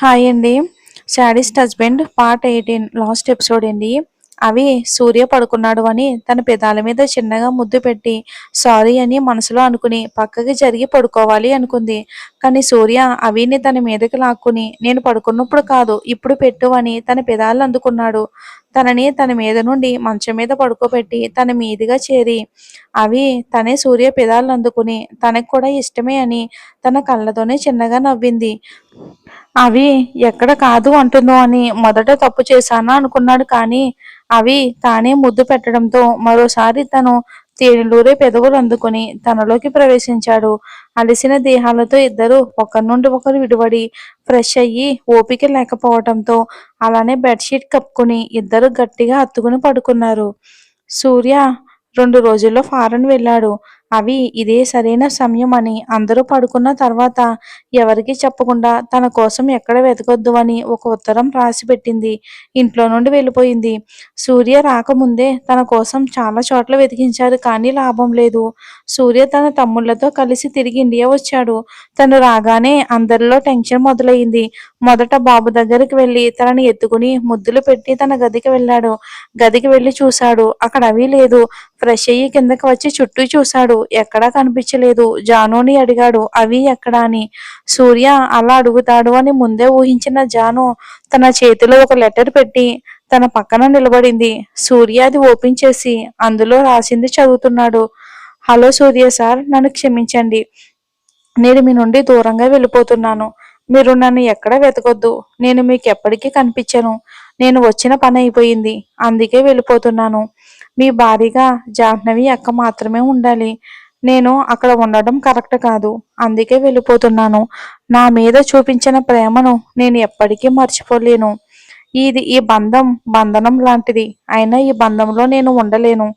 Hi అండి. 'Sadist husband' part 18 last episode అండి. అవి సూర్య పడుకున్నాడు అని తన పెదాల మీద చిన్నగా ముద్దు పెట్టి సారీ అని మనసులో అనుకుని పక్కకి జరిగి పడుకోవాలి అనుకుంది. కానీ సూర్య అవిని తన మీదకి లాక్కుని నేను పడుకున్నప్పుడు కాదు ఇప్పుడు పెట్టు అని తన పెదాలను అందుకున్నాడు. తనని తన మీద నుండి మంచం మీద పడుకోబెట్టి తన మీదుగా చేరి అవి తనే సూర్య పెదాలను అందుకుని తనకు కూడా ఇష్టమే అని తన కళ్ళతోనే చిన్నగా నవ్వింది. అవి ఎక్కడ కాదు అంటుందో అని మొదట తప్పు చేశానా అనుకున్నాడు. కానీ అవి తానే ముద్దు పెట్టడంతో మరోసారి తను తేనెలూరే పెదవులు అందుకుని తనలోకి ప్రవేశించాడు. అలసిన దేహాలతో ఇద్దరు ఒకరి నుండి ఒకరు విడివడి ఫ్రెష్ అయ్యి ఓపిక లేకపోవటంతో అలానే బెడ్షీట్ కప్పుకుని ఇద్దరు గట్టిగా హత్తుకుని పడుకున్నారు. సూర్య 2 రోజుల్లో ఫారెన్ వెళ్ళాడు. అవి ఇదే సరైన సమయం అని అందరూ పడుకున్న తర్వాత ఎవరికీ చెప్పకుండా తన కోసం ఎక్కడ వెతకొద్దు అని ఒక ఉత్తరం రాసి పెట్టింది. ఇంట్లో నుండి వెళ్ళిపోయింది. సూర్య రాకముందే తన కోసం చాలా చోట్ల వెతికించారు. కానీ లాభం లేదు. సూర్య తన తమ్ముళ్లతో కలిసి తిరిగి ఇండియా వచ్చాడు. తను రాగానే అందరిలో టెన్షన్ మొదలైంది. మొదట బాబు దగ్గరికి వెళ్ళి తనని ఎత్తుకుని ముద్దులు పెట్టి తన గదికి వెళ్ళాడు. గదికి వెళ్ళి చూశాడు. అక్కడ అవి లేదు. ఫ్రెష్ అయ్యి కిందకి వచ్చి చుట్టూ చూశాడు. ఎక్కడా కనిపించలేదు. జానుని అడిగాడు అవి ఎక్కడా అని. సూర్య అలా అడుగుతాడు అని ముందే ఊహించిన జాను తన చేతిలో ఒక లెటర్ పెట్టి తన పక్కన నిలబడింది. సూర్య అది ఓపెన్ చేసి అందులో రాసింది చదువుతున్నాడు. హలో సూర్య సార్, నన్ను క్షమించండి. నేను మీ నుండి దూరంగా వెళ్ళిపోతున్నాను. మీరు నన్ను ఎక్కడ వెతకొద్దు. నేను మీకు ఎప్పటికీ కనిపించను. నేను వచ్చిన పని అయిపోయింది. అందుకే వెళ్ళిపోతున్నాను. మీ భారీగా జాహ్నవి అక్క మాత్రమే ఉండాలి. నేను అక్కడ ఉండడం కరెక్ట్ కాదు. అందుకే వెళ్ళిపోతున్నాను. నా మీద చూపించిన ప్రేమను నేను ఎప్పటికీ మర్చిపోలేను. ఈ బంధనం లాంటిది. అయినా ఈ బంధంలో నేను ఉండలేను.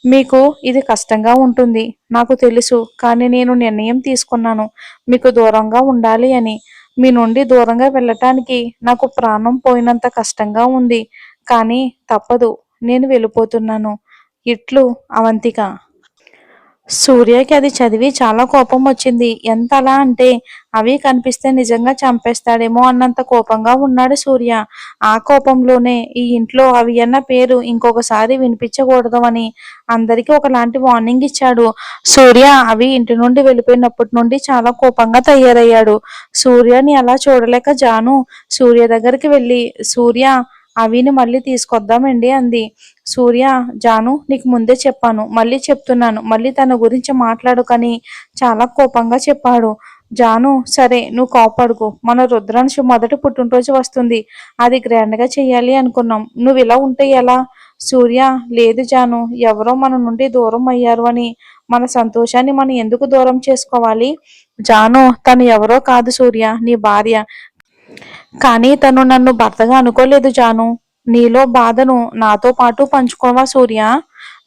మీకు ఇది కష్టంగా ఉంటుంది నాకు తెలుసు. కానీ నేను నిర్ణయం తీసుకున్నాను మీకు దూరంగా ఉండాలి అని. మీ నుండి దూరంగా వెళ్ళటానికి నాకు ప్రాణం పోయినంత కష్టంగా ఉంది. కానీ తప్పదు. నేను వెళ్ళిపోతున్నాను. ఇట్లు అవంతిక. సూర్యకి అది చదివి చాలా కోపం వచ్చింది. ఎంతలా అంటే అవి కనిపిస్తే నిజంగా చంపేస్తాడేమో అన్నంత కోపంగా ఉన్నాడు సూర్య. ఆ కోపంలోనే ఈ ఇంట్లో అవి అన్న పేరు ఇంకొకసారి వినిపించకూడదు అని అందరికీ ఒకలాంటి వార్నింగ్ ఇచ్చాడు. సూర్య అవి ఇంటి నుండి వెళ్ళిపోయినప్పటి నుండి చాలా కోపంగా తయారయ్యాడు. సూర్యని అలా చూడలేక జాను సూర్య దగ్గరికి వెళ్ళి సూర్య అవిని మళ్ళీ తీసుకొద్దామండి అంది. సూర్య, జాను నీకు ముందే చెప్పాను, మళ్ళీ చెప్తున్నాను, మళ్ళీ తన గురించి మాట్లాడు కానీ చాలా కోపంగా చెప్పాడు. జాను, సరే నువ్వు కోపడుకో. మన రుద్రాంశ మొదటి పుట్టినరోజు వస్తుంది. అది గ్రాండ్గా చెయ్యాలి అనుకున్నాం. నువ్వు ఇలా ఉంటే ఎలా? సూర్య, లేదు జాను, ఎవరో మన నుండి దూరం అయ్యారు అని మన సంతోషాన్ని మనం ఎందుకు దూరం చేసుకోవాలి? జాను, తను ఎవరో కాదు సూర్య, నీ భార్య. కానీ తను నన్ను భర్తగా అనుకోలేదు జాను. నీలో బాధను నాతో పాటు పంచుకోవా సూర్య?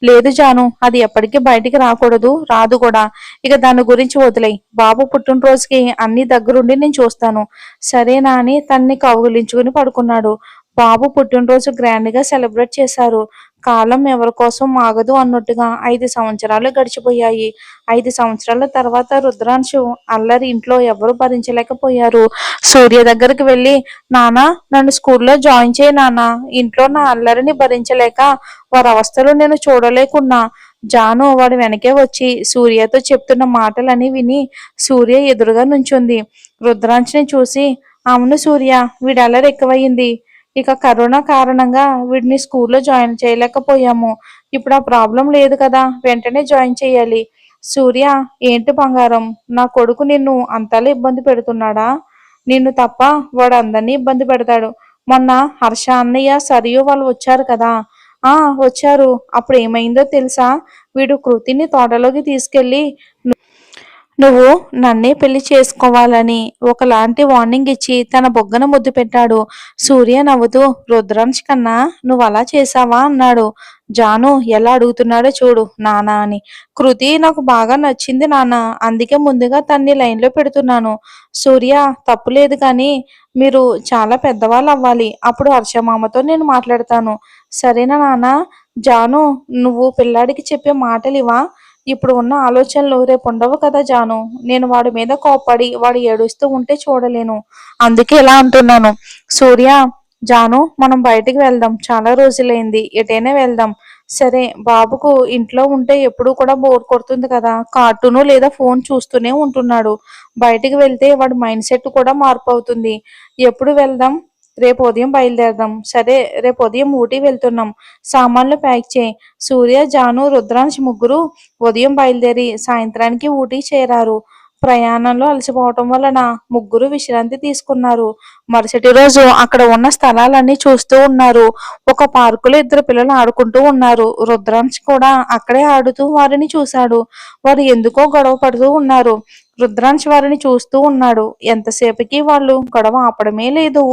లేదు జాను, అది ఎప్పటికీ బయటికి రాకూడదు, రాదు కూడా. ఇక దాని గురించి వదిలేయ్. బాబు పుట్టినరోజుకి అన్ని దగ్గరుండి నేను చూస్తాను, సరేనా అని తన్ని కౌగిలించుకుని పడుకున్నాడు. బాబు పుట్టినరోజు గ్రాండ్గా సెలబ్రేట్ చేశారు. కాలం ఎవరి కోసం ఆగదు అన్నట్టుగా 5 సంవత్సరాలు గడిచిపోయాయి. 5 సంవత్సరాల తర్వాత రుద్రాంశు అల్లరి ఇంట్లో ఎవరు భరించలేకపోయారు. సూర్య దగ్గరికి వెళ్ళి, నానా నన్ను స్కూల్లో జాయిన్ చేయి నానా, ఇంట్లో నా అల్లరిని భరించలేక వారి అవస్థలు నేను చూడలేకున్నా. జాను వాడి వెనకే వచ్చి సూర్యతో చెప్తున్న మాటలని విని సూర్య ఎదురుగా నుంచుంది. రుద్రాంశని చూసి, అవును సూర్య, వీడి అల్లరి ఎక్కువయింది. ఇక కరోనా కారణంగా వీడిని స్కూల్లో జాయిన్ చేయలేకపోయాము. ఇప్పుడు ఆ ప్రాబ్లం లేదు కదా, వెంటనే జాయిన్ చేయాలి. సూర్య, ఏంటి బంగారం, నా కొడుకు నిన్ను అంతలా ఇబ్బంది పెడుతున్నాడా? నిన్ను తప్ప వాడు అందరినీ ఇబ్బంది పెడతాడు. మొన్న హర్ష అన్నయ్య సరియు వాళ్ళు వచ్చారు కదా. ఆ వచ్చారు. అప్పుడు ఏమైందో తెలుసా? వీడు కృతిని తోటలోకి తీసుకెళ్ళి నువ్వు నన్నే పెళ్లి చేసుకోవాలని ఒకలాంటి వార్నింగ్ ఇచ్చి తన బొగ్గన ముద్దు పెట్టాడు. సూర్య నవ్వుతూ, రుద్రాంశ్ కన్నా నువ్వు అలా చేసావా అన్నాడు. జాను ఎలా అడుగుతున్నాడో చూడు నానా అని. కృతి నాకు బాగా నచ్చింది నాన్న, అందుకే ముందుగా తన్ని లైన్లో పెడుతున్నాను. సూర్య, తప్పులేదు కానీ మీరు చాలా పెద్దవాళ్ళు అవ్వాలి. అప్పుడు హర్షమామతో నేను మాట్లాడతాను. సరేనా నాన్న? జాను, నువ్వు పిల్లాడికి చెప్పే మాటలు ఇవా? ఇప్పుడు ఉన్న ఆలోచనలు రేపు ఉండవు కదా జాను. నేను వాడి మీద కోప్పడి వాడు ఏడుస్తూ ఉంటే చూడలేను. అందుకే ఇలా అంటున్నాను. సూర్య, జాను, మనం బయటికి వెళ్దాం. చాలా రోజులైంది. ఎటైనా వెళ్దాం. సరే, బాబుకు ఇంట్లో ఉంటే ఎప్పుడూ కూడా బోర్ కొడుతుంది కదా. కార్టూను లేదా ఫోన్ చూస్తూనే ఉంటున్నాడు. బయటికి వెళ్తే వాడి మైండ్ సెట్ కూడా మార్పు అవుతుంది. ఎప్పుడు వెళ్దాం? రేపు ఉదయం బయలుదేరదాం. సరే, రేపు ఉదయం ఊటీ వెళ్తున్నాం. సామాన్లు ప్యాక్ చేయి. సూర్య, జాను, రుద్రాంశ్ ముగ్గురు ఉదయం బయలుదేరి సాయంత్రానికి ఊటీ చేరారు. ప్రయాణంలో అలసిపోవటం వలన ముగ్గురు విశ్రాంతి తీసుకున్నారు. మరుసటి రోజు అక్కడ ఉన్న స్థలాలన్నీ చూస్తూ ఉన్నారు. ఒక పార్కులో ఇద్దరు పిల్లలు ఆడుకుంటూ ఉన్నారు. రుద్రాంశ్ కూడా అక్కడే ఆడుతూ వారిని చూశాడు. వారు ఎందుకో గొడవ పడుతూ ఉన్నారు. రుద్రాంశ్ వారిని చూస్తూ ఉన్నాడు. ఎంతసేపటికి వాళ్ళు గొడవ ఆపడమే లేదు.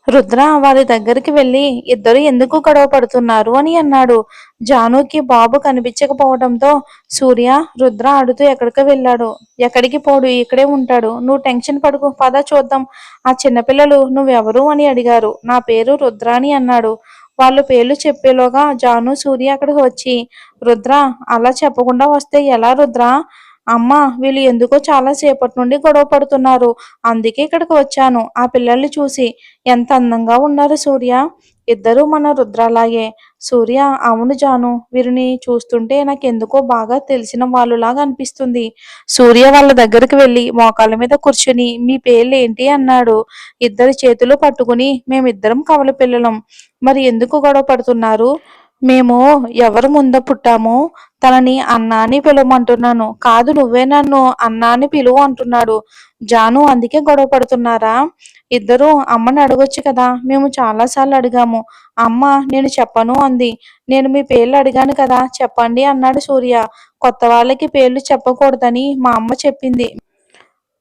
రుద్ర వారి దగ్గరికి వెళ్ళి ఇద్దరు ఎందుకు గొడవ పడుతున్నారు అని అన్నాడు. జానుకి బాబు కనిపించకపోవడంతో సూర్య, రుద్ర ఆడుతూ ఎక్కడికి వెళ్ళాడు. ఎక్కడికి పోడు, ఇక్కడే ఉంటాడు. నువ్వు టెన్షన్ పడుకు, పద చూద్దాం. ఆ చిన్నపిల్లలు నువ్వెవరు అని అడిగారు. నా పేరు రుద్ర అని అన్నాడు. వాళ్ళు పేర్లు చెప్పేలోగా జాను, సూర్య అక్కడికి వచ్చి, రుద్ర, అలా చెప్పకుండా వస్తే ఎలా రుద్ర? అమ్మ, వీళ్ళు ఎందుకో చాలా సేపటి నుండి గొడవ పడుతున్నారు. అందుకే ఇక్కడికి వచ్చాను. ఆ పిల్లల్ని చూసి ఎంత అందంగా ఉన్నారు సూర్య. ఇద్దరూ మన రుద్రలాగే. సూర్య, అవును జాను, వీరిని చూస్తుంటే నాకెందుకో బాగా తెలిసిన వాళ్ళలాగా అనిపిస్తుంది. సూర్య వాళ్ళ దగ్గరికి వెళ్ళి మోకాళ్ళ మీద కూర్చుని మీ పేర్లు ఏంటి అన్నాడు. ఇద్దరి చేతులు పట్టుకుని మేమిద్దరం కవల పిల్లలం. మరి ఎందుకు గొడవ పడుతున్నారు? మేము ఎవరు ముందు పుట్టామో తనని అన్నా అని పిలవమంటున్నాను. కాదు, నువ్వే నన్ను అన్నా అని పిలువు అంటున్నాడు. జాను, అందుకే గొడవ పడుతున్నారా? ఇద్దరు అమ్మని అడగొచ్చు కదా. మేము చాలాసార్లు అడిగాము. అమ్మ నేను చెప్పను అంది. నేను మీ పేర్లు అడిగాను కదా, చెప్పండి అన్నాడు సూర్య. కొత్త వాళ్ళకి పేర్లు చెప్పకూడదని మా అమ్మ చెప్పింది.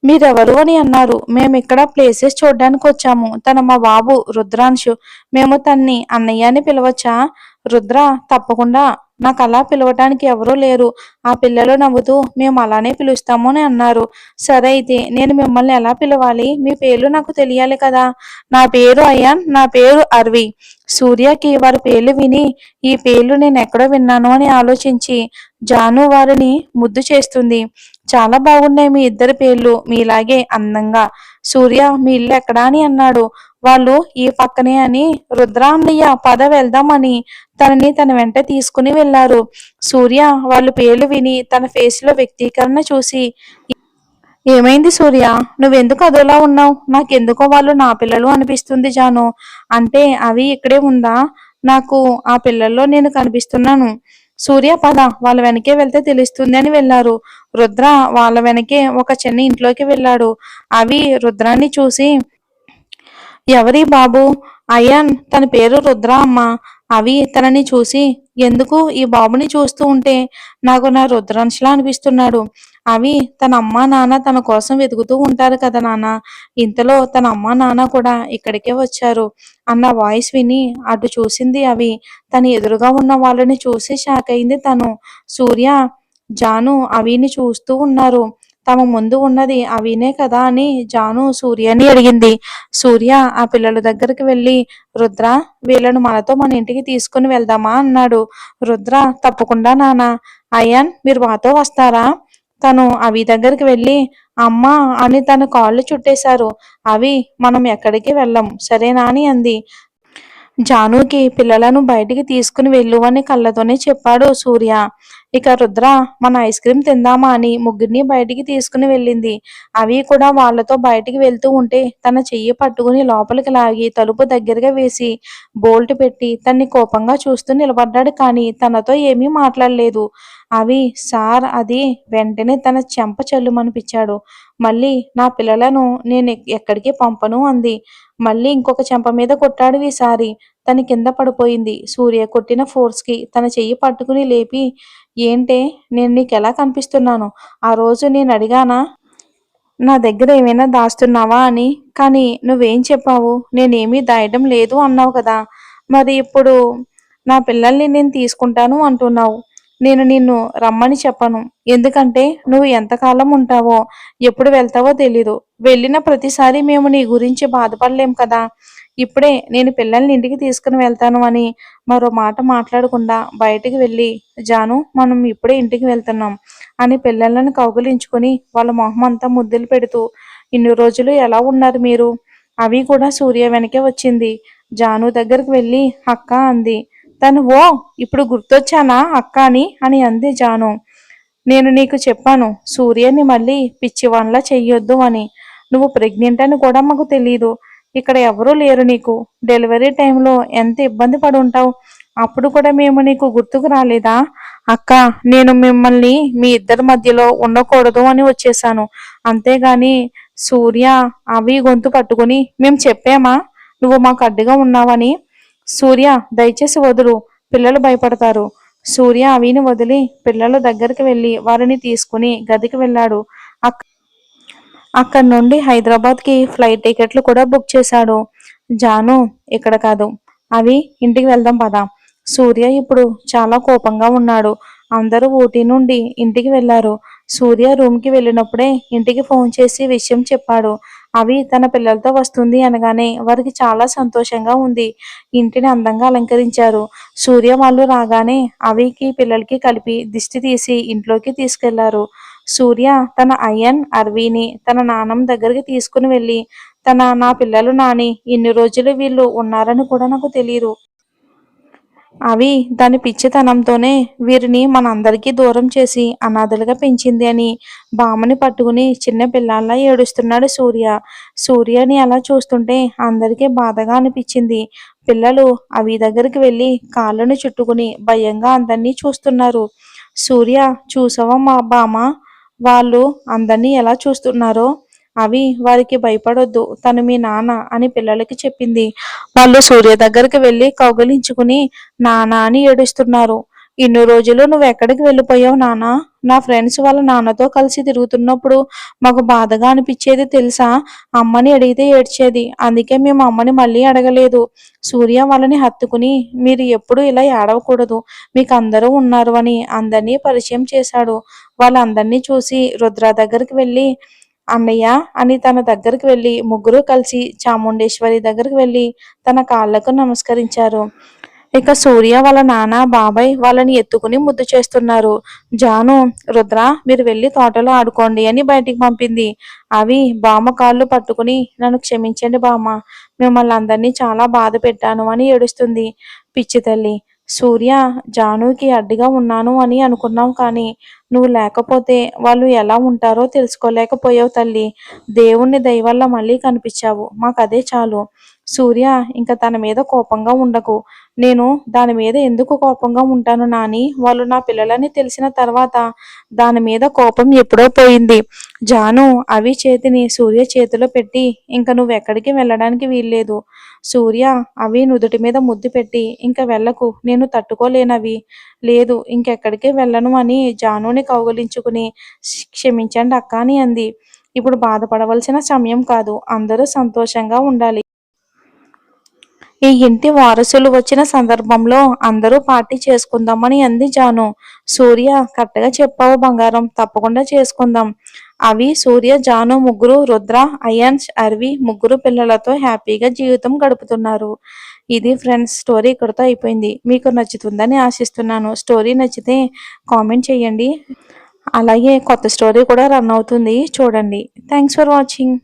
మీరెవరు అని అన్నారు. మేమిక్కడ ప్లేసెస్ చూడ్డానికి వచ్చాము. తన మా బాబు రుద్రాంశు. మేము తన్ని అన్నయ్య అని పిలవచ్చా? రుద్ర, తప్పకుండా. నాకు అలా పిలవటానికి ఎవరూ లేరు. ఆ పిల్లలు నవ్వుతూ మేము అలానే పిలుస్తాము అని అన్నారు. సరే అయితే నేను మిమ్మల్ని ఎలా పిలవాలి? మీ పేర్లు నాకు తెలియాలి కదా. నా పేరు అయాన్, నా పేరు అర్వి. సూర్యకి వారి పేర్లు విని ఈ పేర్లు నేను ఎక్కడో విన్నాను అని ఆలోచించి జాను వారిని ముద్దు చేస్తుంది. చాలా బాగున్నాయి మీ ఇద్దరి పేర్లు, మీలాగే అందంగా. సూర్య, మీ ఇల్లు ఎక్కడా అని అన్నాడు. వాళ్ళు ఈ పక్కనే అని రుద్ర, అన్నయ్య పద వెళ్దామని తనని తన వెంట తీసుకుని వెళ్లారు. సూర్య వాళ్ళ పేర్లు విని తన ఫేస్ లో వ్యక్తీకరణ చూసి, ఏమైంది సూర్య, నువ్వెందుకు అదోలా ఉన్నావు? నాకెందుకో వాళ్ళు నా పిల్లలు అనిపిస్తుంది జాను. అంటే అవి ఇక్కడే ఉందా? నాకు ఆ పిల్లల్లో నేను కనిపిస్తున్నాను. సూర్య, పద వాళ్ళ వెనకే వెళ్తే తెలుస్తుంది అని వెళ్ళారు. రుద్ర వాళ్ళ వెనకే ఒక చిన్న ఇంట్లోకి వెళ్ళాడు. అవి రుద్రాన్ని చూసి, ఎవరి బాబు? అయాన్, తన పేరు రుద్ర అమ్మ. అవి తనని చూసి, ఎందుకు ఈ బాబుని చూస్తూ ఉంటే నాకు నా రుద్రాంశలా అనిపిస్తున్నాడు. అవి తన అమ్మా నాన్న తన కోసం వెతుకుతూ ఉంటారు కదా నాన్న. ఇంతలో తన అమ్మా నాన్న కూడా ఇక్కడికే వచ్చారు అన్న వాయిస్ విని అటు చూసింది అవి. తన ఎదురుగా ఉన్న వాళ్ళని చూసి షాక్ అయింది తను. సూర్య, జాను అవిని చూస్తూ ఉన్నారు. తమ ముందు ఉన్నది అవినే కదా అని జాను సూర్యని అడిగింది. సూర్య ఆ పిల్లల దగ్గరికి వెళ్ళి, రుద్ర, వీళ్ళను మనతో మన ఇంటికి తీసుకుని వెళ్దామా అన్నాడు. రుద్ర, తప్పకుండా నాన్న. అయాన్, మీరు మాతో వస్తారా? తను అవి దగ్గరికి వెళ్ళి, అమ్మా అని తన కాళ్ళు చుట్టేశారు. అవి, మనం ఎక్కడికి వెళ్ళం, సరేనా అని అంది. జానుకి పిల్లలను బయటికి తీసుకుని వెళ్ళు అని కళ్ళతోనే చెప్పాడు సూర్య. ఇక రుద్ర, మన ఐస్ క్రీమ్ తిందామా అని ముగ్గురిని బయటికి తీసుకుని వెళ్ళింది. అవి కూడా వాళ్ళతో బయటికి వెళ్తూ ఉంటే తన చెయ్యి పట్టుకుని లోపలికి లాగి తలుపు దగ్గరగా వేసి బోల్ట్ పెట్టి తన్ని కోపంగా చూస్తూ నిలబడ్డాడు. కానీ తనతో ఏమీ మాట్లాడలేదు. అవి, సార్ అది వెంటనే తన చెంప చెల్లుమనిపించాడు. మళ్ళీ నా పిల్లలను నేను ఎక్కడికి పంపను అంది. మళ్ళీ ఇంకొక చెంప మీద కొట్టాడు. ఈసారి తన కింద పడిపోయింది. సూర్య కొట్టిన ఫోర్స్ కి తన చెయ్యి పట్టుకుని లేపి, ఏంటే, నేను నీకెలా కనిపిస్తున్నాను? ఆ రోజు నేను అడిగానా నా దగ్గర ఏమైనా దాస్తున్నావా అని? కానీ నువ్వేం చెప్పావు? నేనేమీ దాయడం లేదు అన్నావు కదా. మరి ఇప్పుడు నా పిల్లల్ని నేను తీసుకుంటాను అంటున్నావు. నేను నిన్ను రమ్మని చెప్పను. ఎందుకంటే నువ్వు ఎంతకాలం ఉంటావో, ఎప్పుడు వెళ్తావో తెలీదు. వెళ్ళిన ప్రతిసారి మేము నీ గురించి బాధపడలేం కదా! ఇప్పుడే నేను పిల్లల్ని ఇంటికి తీసుకుని వెళ్తాను అని మరో మాట మాట్లాడకుండా బయటికి వెళ్ళి, జాను మనం ఇప్పుడే ఇంటికి వెళ్తున్నాం అని పిల్లలను కౌగిలించుకొని వాళ్ళ మొహం అంతా ముద్దులు పెడుతూ, ఇన్ని రోజులు ఎలా ఉన్నారు మీరు? అవి కూడా సూర్య వెనకే వచ్చింది. జాను దగ్గరికి వెళ్ళి అక్క అంది. తను ఓ ఇప్పుడు గుర్తొచ్చానా అక్క అని అంది జాను. నేను నీకు చెప్పాను సూర్యని మళ్ళీ పిచ్చివాన్లా చెయ్యొద్దు అని. నువ్వు ప్రెగ్నెంట్ అని కూడా మాకు తెలీదు. ఇక్కడ ఎవరూ లేరు నీకు. డెలివరీ టైంలో ఎంత ఇబ్బంది పడి ఉంటావు. అప్పుడు కూడా మేము నీకు గుర్తుకు రాలేదా? అక్క, నేను మిమ్మల్ని మీ ఇద్దరి మధ్యలో ఉండకూడదు అని వచ్చేసాను. అంతేగాని సూర్య అవి గొంతు పట్టుకుని మేము చెప్పామా నువ్వు మాకు అడ్డుగా ఉన్నావని? సూర్య దయచేసి వదులు, పిల్లలు భయపడతారు. సూర్య అవిని వదిలి పిల్లల దగ్గరికి వెళ్ళి వారిని తీసుకుని గదికి వెళ్ళాడు. అక్కడి నుండి హైదరాబాద్కి ఫ్లైట్ టికెట్లు కూడా బుక్ చేశాడు. జాను, ఇక్కడ కాదు, అవి ఇంటికి వెళ్దాం పదా. సూర్య ఇప్పుడు చాలా కోపంగా ఉన్నాడు. అందరూ ఊటీ నుండి ఇంటికి వెళ్లారు. సూర్య రూమ్కి వెళ్ళినప్పుడే ఇంటికి ఫోన్ చేసి విషయం చెప్పాడు. అవి తన పిల్లలతో వస్తుంది అనగానే వారికి చాలా సంతోషంగా ఉంది. ఇంటిని అందంగా అలంకరించారు. సూర్య వాళ్ళు రాగానే అవికి పిల్లలకి కలిపి దిష్టి తీసి ఇంట్లోకి తీసుకెళ్లారు. సూర్య తన అయ్యన్ అర్వీని తన నాన్నమ్మ దగ్గరికి తీసుకుని వెళ్ళి, నా పిల్లలు నాని, ఇన్ని రోజులు వీళ్ళు ఉన్నారని కూడా నాకు తెలియదు. అవి దాని పిచ్చితనంతోనే వీరిని మనందరికీ దూరం చేసి అనాథలుగా పెంచింది అని బామ్మని పట్టుకుని చిన్న పిల్లల్లా ఏడుస్తున్నాడు సూర్య. సూర్యని అలా చూస్తుంటే అందరికీ బాధగా అనిపించింది. పిల్లలు అవి దగ్గరికి వెళ్ళి కాళ్ళను చుట్టుకుని భయంగా అందరినీ చూస్తున్నారు. సూర్య, చూసావా మా బామ్మ వాళ్ళు అందరినీ ఎలా చూస్తున్నారో? అవి వారికి భయపడొద్దు, తను మీ నాన్న అని పిల్లలకి చెప్పింది. వాళ్ళు సూర్య దగ్గరికి వెళ్ళి కౌగిలించుకుని నాన్న అని ఏడుస్తున్నారు. ఇన్ని రోజులు నువ్వు ఎక్కడికి వెళ్ళిపోయావు నాన్న? నా ఫ్రెండ్స్ వాళ్ళ నాన్నతో కలిసి తిరుగుతున్నప్పుడు మాకు బాధగా అనిపించేది తెలుసా? అమ్మని అడిగితే ఏడ్చేది. అందుకే మేము అమ్మని మళ్ళీ అడగలేదు. సూర్య వాళ్ళని హత్తుకుని మీరు ఎప్పుడు ఇలా ఏడవకూడదు, మీకు అందరూ ఉన్నారు అని అందరినీ పరిచయం చేశాడు. వాళ్ళందరినీ చూసి రుద్ర దగ్గరికి వెళ్ళి అన్నయ్య అని తన దగ్గరికి వెళ్ళి ముగ్గురు కలిసి చాముండేశ్వరి దగ్గరికి వెళ్ళి తన కాళ్ళకు నమస్కరించారు. ఇక సూర్య వాళ్ళ నాన్న బాబాయ్ వాళ్ళని ఎత్తుకుని ముద్దు చేస్తున్నారు. జాను, రుద్ర మీరు వెళ్ళి తోటలో ఆడుకోండి అని బయటికి పంపింది. అవి బామ్మ కాళ్ళు పట్టుకుని నన్ను క్షమించండి బామ్మ, మిమ్మల్ని అందరినీ చాలా బాధ పెట్టాను అని ఏడుస్తుంది. పిచ్చి తల్లి, సూర్య జానుకి అడ్డుగా ఉన్నాను అని అనుకున్నాం, కానీ నువ్వు లేకపోతే వాళ్ళు ఎలా ఉంటారో తెలుసుకోలేకపోయావు తల్లి. దేవుణ్ణి దయ వల్ల మళ్ళీ కనిపించావు, మాకు అదే చాలు. సూర్య, ఇంకా తన మీద కోపంగా ఉండకు. నేను దాని మీద ఎందుకు కోపంగా ఉంటాను నాని? వాళ్ళు నా పిల్లలని తెలిసిన తర్వాత దాని మీద కోపం ఎప్పుడో పోయింది. జాను అవి చేతిని సూర్య చేతిలో పెట్టి, ఇంకా నువ్వు ఎక్కడికి వెళ్ళడానికి వీల్లేదు. సూర్య అవి నుదుటి మీద ముద్దు పెట్టి, ఇంకా వెళ్ళకు, నేను తట్టుకోలేనవి, లేదు ఇంకెక్కడికి వెళ్ళను అని జానుని కౌగలించుకుని క్షమించండి అక్క అని అంది. ఇప్పుడు బాధపడవలసిన సమయం కాదు, అందరూ సంతోషంగా ఉండాలి. ఈ ఇంటి వారసులు వచ్చిన సందర్భంలో అందరూ పార్టీ చేసుకుందామని అంది జాను. సూర్య, కరెక్ట్గా చెప్పావు బంగారం, తప్పకుండా చేసుకుందాం. అవి సూర్య జాను ముగ్గురు రుద్ర అయాన్స్ అర్వి ముగ్గురు పిల్లలతో హ్యాపీగా జీవితం గడుపుతున్నారు. ఇది ఫ్రెండ్స్, స్టోరీ ఇక్కడితో అయిపోయింది. మీకు నచ్చుతుందని ఆశిస్తున్నాను. స్టోరీ నచ్చితే కామెంట్ చేయండి. అలాగే కొత్త స్టోరీ కూడా రన్ అవుతుంది, చూడండి. Thanks for watching.